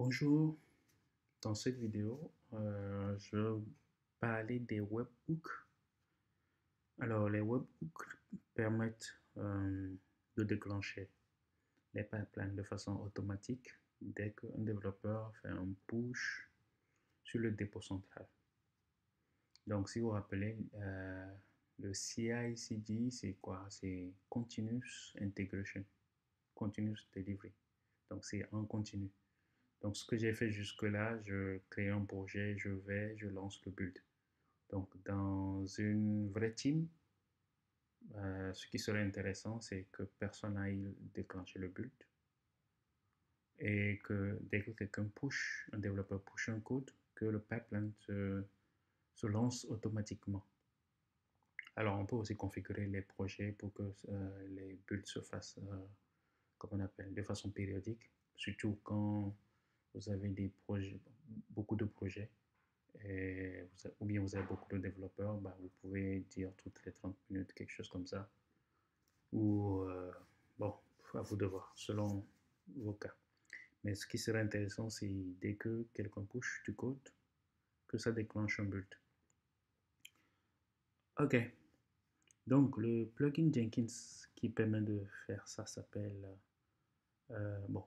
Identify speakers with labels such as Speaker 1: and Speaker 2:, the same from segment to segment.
Speaker 1: Bonjour, dans cette vidéo, je vais parler des webhooks. Alors, les webhooks permettent de déclencher les pipelines de façon automatique dès qu'un développeur fait un push sur le dépôt central. Donc, si vous vous rappelez, le CI/CD, c'est quoi? C'est Continuous Integration, Continuous Delivery. Donc, c'est en continu. Donc, ce que j'ai fait jusque-là, je crée un projet, je lance le build. Donc, dans une vraie team, ce qui serait intéressant, c'est que personne n'aille déclencher le build et que dès que quelqu'un push, un développeur push un code, que le pipeline se lance automatiquement. Alors, on peut aussi configurer les projets pour que les builds se fassent, comme on appelle, de façon périodique, surtout quand vous avez des projets, beaucoup de projets, ou bien vous avez beaucoup de développeurs, bah, vous pouvez dire toutes les 30 minutes, quelque chose comme ça. Ou, bon, à vous de voir, selon vos cas. Mais ce qui serait intéressant, c'est dès que quelqu'un push du code, que ça déclenche un build. Ok, donc le plugin Jenkins qui permet de faire ça s'appelle, bon,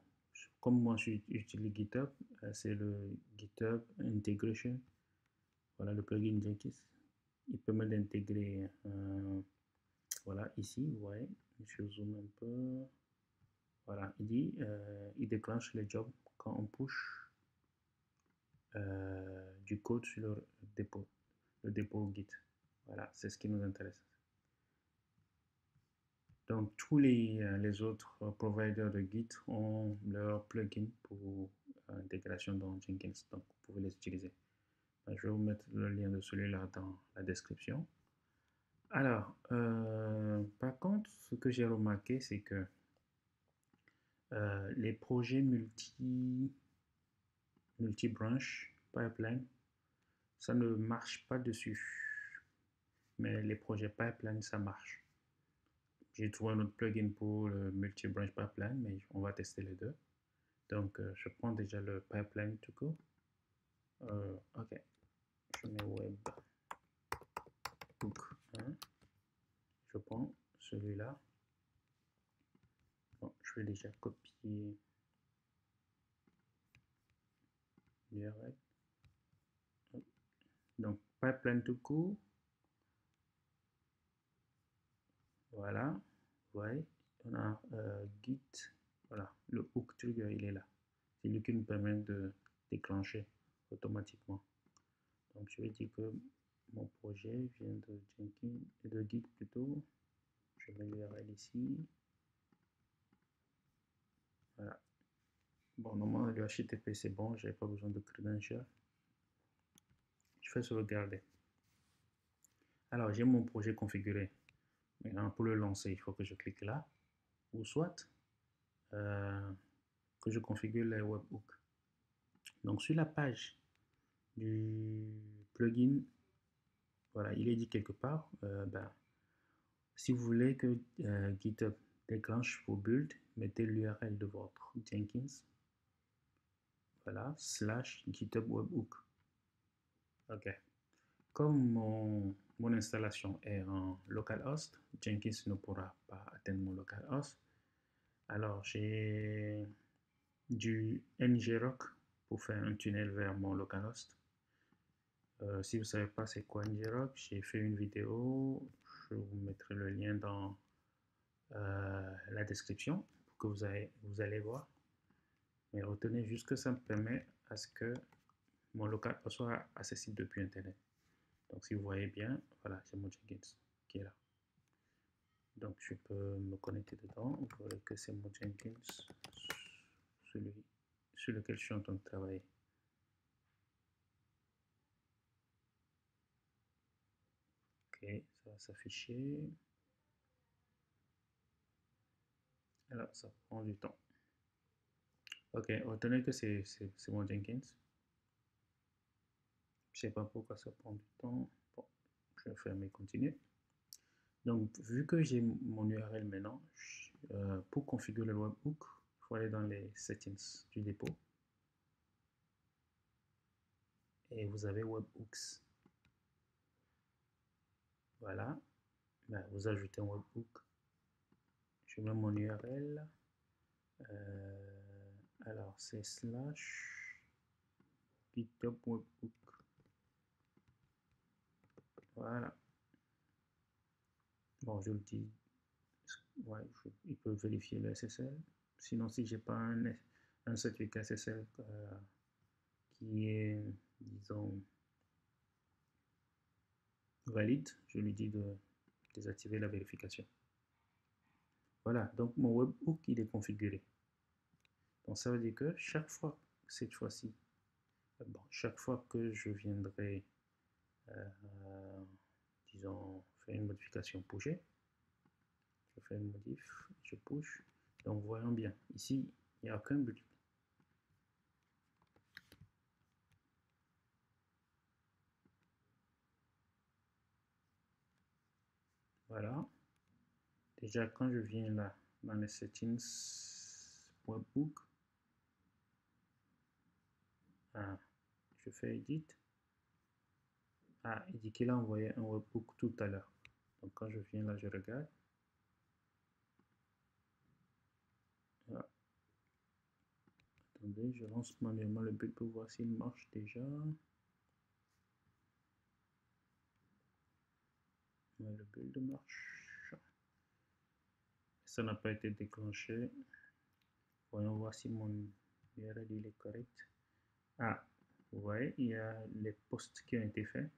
Speaker 1: comme moi j'utilise GitHub, c'est le GitHub Integration. Voilà le plugin Jenkins. Il permet d'intégrer, voilà, ici, vous voyez, je zoome un peu. Voilà, il dit, il déclenche les jobs quand on push du code sur le dépôt Git. Voilà, c'est ce qui nous intéresse. Donc, tous les autres providers de Git ont leur plugin pour intégration dans Jenkins. Donc, vous pouvez les utiliser. Je vais vous mettre le lien de celui-là dans la description. Alors, par contre, ce que j'ai remarqué, c'est que les projets multi-branch pipeline, ça ne marche pas dessus. Mais les projets pipeline, ça marche. J'ai trouvé un autre plugin pour le multi-branch pipeline, mais on va tester les deux. Donc, je prends déjà le pipeline to go. Ok, je mets webhook 1. Je prends celui-là. Bon, je vais déjà copier l'URL. Donc, pipeline to go. Voilà, vous voyez, on a Git, voilà, le hook trigger, il est là. C'est lui qui nous permet de déclencher automatiquement. Donc, je vais dire que mon projet vient de Jenkins, de Git plutôt. Je mets l'URL ici. Voilà. Bon, normalement, le HTTP, c'est bon, je n'avais pas besoin de credentials. Je fais sauvegarder. Alors, j'ai mon projet configuré. Maintenant, pour le lancer, il faut que je clique là, ou soit que je configure les webhooks. Donc, sur la page du plugin, voilà, il est dit quelque part, si vous voulez que GitHub déclenche vos builds, mettez l'URL de votre Jenkins, voilà, / GitHub Webhook. Ok. Comme mon installation est en localhost, Jenkins ne pourra pas atteindre mon localhost. Alors, j'ai du ngrok pour faire un tunnel vers mon localhost. Si vous ne savez pas c'est quoi ngrok, j'ai fait une vidéo, je vous mettrai le lien dans la description pour que vous allez voir. Mais retenez juste que ça me permet à ce que mon local soit accessible depuis Internet. Donc si vous voyez bien, voilà, c'est mon Jenkins qui est là. Donc je peux me connecter dedans. Vous voyez que c'est mon Jenkins, celui sur lequel je suis en train de travailler. Ok, ça va s'afficher. Alors ça prend du temps. Ok, retenez que c'est mon Jenkins. Je sais pas pourquoi ça prend du temps. Bon, je vais fermer, continuer. Donc, vu que j'ai mon URL maintenant, pour configurer le webhook, il faut aller dans les settings du dépôt. et vous avez webhooks. Voilà, ben, vous ajoutez un webhook. Je mets mon URL. Alors c'est slash GitHub webhook. Voilà. Bon, je le dis. Ouais, il peut vérifier le SSL. Sinon, si j'ai pas un certificat SSL qui est, disons, valide, je lui dis de désactiver la vérification. Voilà, donc mon webhook il est configuré. Donc ça veut dire que chaque fois, cette fois-ci, bon, chaque fois que je viendrai, disons, faire une modification pusher, je fais une modif, je push. Donc voyons bien, ici, il n'y a aucun but. Voilà. Déjà, quand je viens là, dans les settings webhook, je fais edit. Il dit qu'il a envoyé un webhook tout à l'heure. Donc quand je viens là, je regarde. Voilà. Attendez, je lance manuellement le build pour voir s'il marche déjà. Le build marche. Ça n'a pas été déclenché. Voyons voir si mon URL il est correct. Vous voyez, il y a les posts qui ont été faits.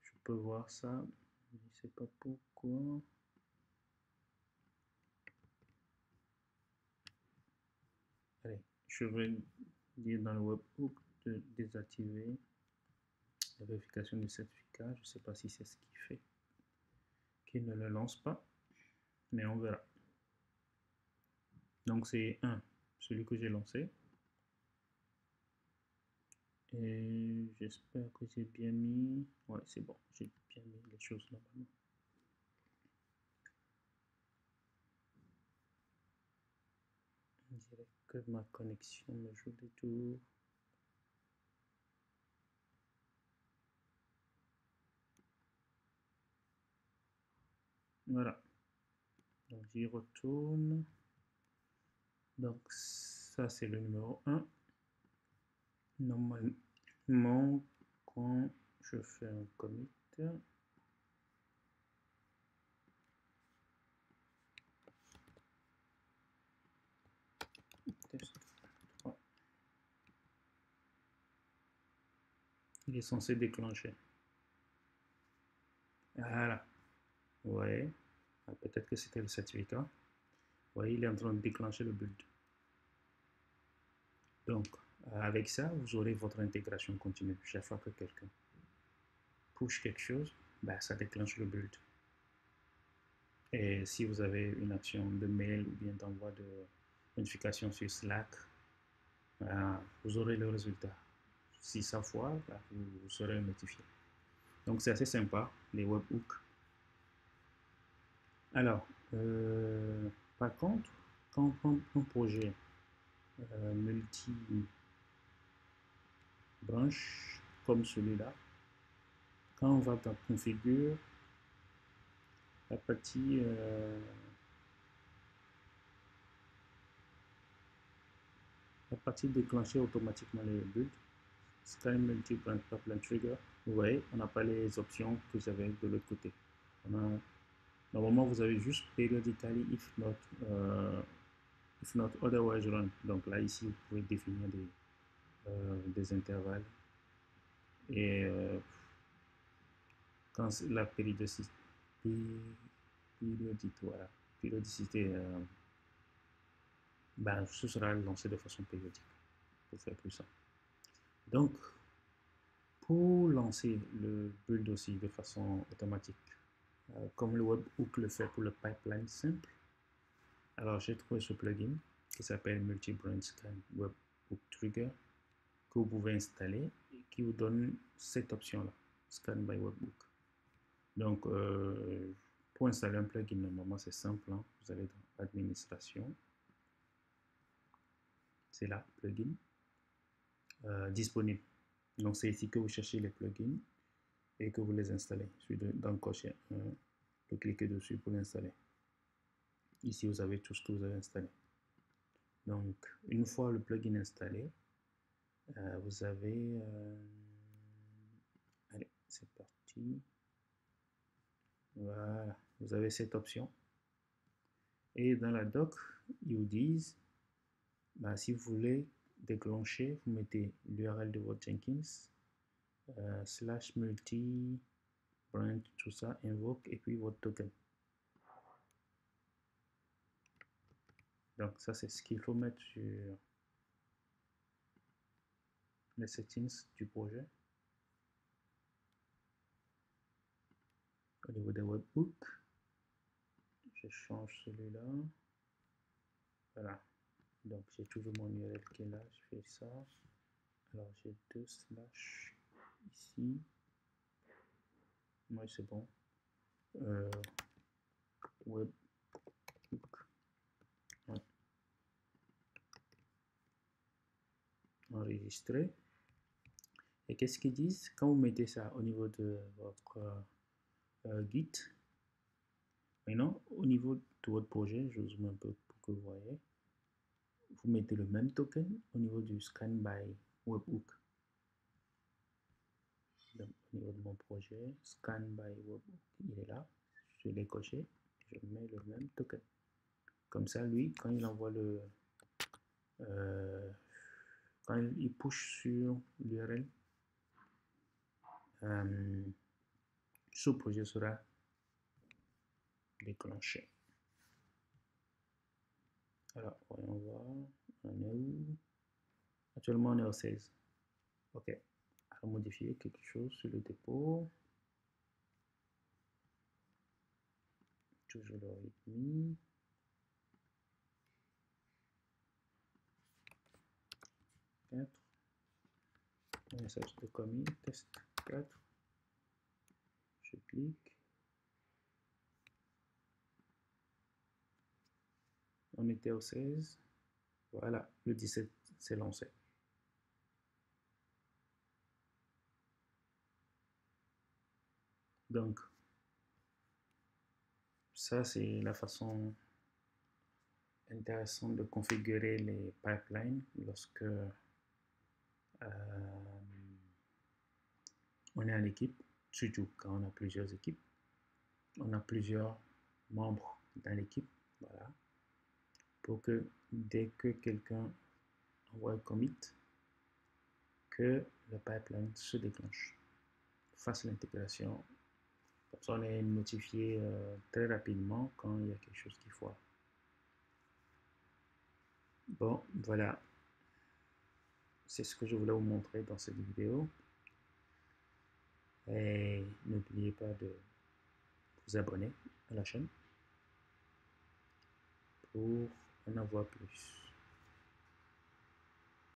Speaker 1: Je peux voir ça. Je ne sais pas pourquoi. Allez, je vais dire dans le webhook de désactiver la vérification du certificat. Je ne sais pas si c'est ce qui fait qu'il ne le lance pas, mais on verra. Donc c'est celui que j'ai lancé. Et j'espère que j'ai bien mis. Ouais, c'est bon, j'ai bien mis les choses normalement. On dirait que ma connexion me joue des tours. Voilà. Donc j'y retourne. Donc ça c'est le numéro 1. Normalement, quand je fais un commit, test 3, il est censé déclencher. Voilà. Ouais. Peut-être que c'était le certificat. Vous voyez, il est en train de déclencher le build. Donc, avec ça, vous aurez votre intégration continue. Chaque fois que quelqu'un push quelque chose, ben, ça déclenche le build. Et si vous avez une action de mail ou bien d'envoi de notification sur Slack, vous aurez le résultat. Si ça foire, vous serez notifié. Donc c'est assez sympa, les webhooks. Alors, par contre, quand on prend un projet multi-branche comme celui-là, quand on va dans configure, la partie déclencher automatiquement les builds, scan multi-branch pipeline trigger, vous voyez, on n'a pas les options que j'avais de l'autre côté. Normalement, vous avez juste periodically if not otherwise run. Donc là, ici, vous pouvez définir des intervalles. Et quand la périodicité, ben, ce sera lancé de façon périodique, pour faire plus simple. Donc, pour lancer le build aussi de façon automatique, comme le webhook le fait pour le pipeline simple, alors j'ai trouvé ce plugin qui s'appelle Multi-Branch Scan Webhook Trigger que vous pouvez installer et qui vous donne cette option-là, Scan by Webhook. Donc, pour installer un plugin, normalement c'est simple, hein. Vous allez dans Administration, c'est là, plugin, disponible. Donc c'est ici que vous cherchez les plugins et que vous les installez. Il suffit d'encocher de cliquer dessus pour l'installer. Ici, vous avez tout ce que vous avez installé. Donc, une fois le plugin installé, vous avez... allez, c'est parti. Voilà, vous avez cette option. Et dans la doc, ils vous disent, bah, si vous voulez déclencher, vous mettez l'URL de votre Jenkins, /multi, branch, tout ça, invoke, et puis votre token. Donc ça, c'est ce qu'il faut mettre sur les settings du projet. Au niveau des webhooks, je change celui-là. Voilà. Donc j'ai toujours mon URL qui est là. Je fais ça. Alors j'ai 2 slash ici. Moi c'est bon. Webhook. Ouais. Enregistré. Et qu'est-ce qu'ils disent quand vous mettez ça au niveau de votre Git? Maintenant, au niveau de votre projet, je zoome un peu pour que vous voyez. Vous mettez le même token au niveau du scan by webhook. Donc, au niveau de mon projet, scan by webhook, il est là. Je l'ai coché. Je mets le même token. Comme ça, lui, quand il envoie le... quand il push sur l'URL, ce projet sera déclenché. Alors, voyons voir. On est où? Actuellement, on est au 16. OK. Alors, modifier quelque chose sur le dépôt. Toujours le rythme. 4. Message de commit. Test 4. Je clique. On était au 16. Voilà, le 17 s'est lancé. Donc, ça, c'est la façon intéressante de configurer les pipelines lorsque on est en équipe, surtout quand on a plusieurs équipes. On a plusieurs membres dans l'équipe, voilà, pour que dès que quelqu'un envoie un commit, que le pipeline se déclenche, fasse l'intégration. Comme ça, on est notifié très rapidement quand il y a quelque chose qui foire. Bon, voilà. C'est ce que je voulais vous montrer dans cette vidéo. Et n'oubliez pas de vous abonner à la chaîne pour en avoir plus.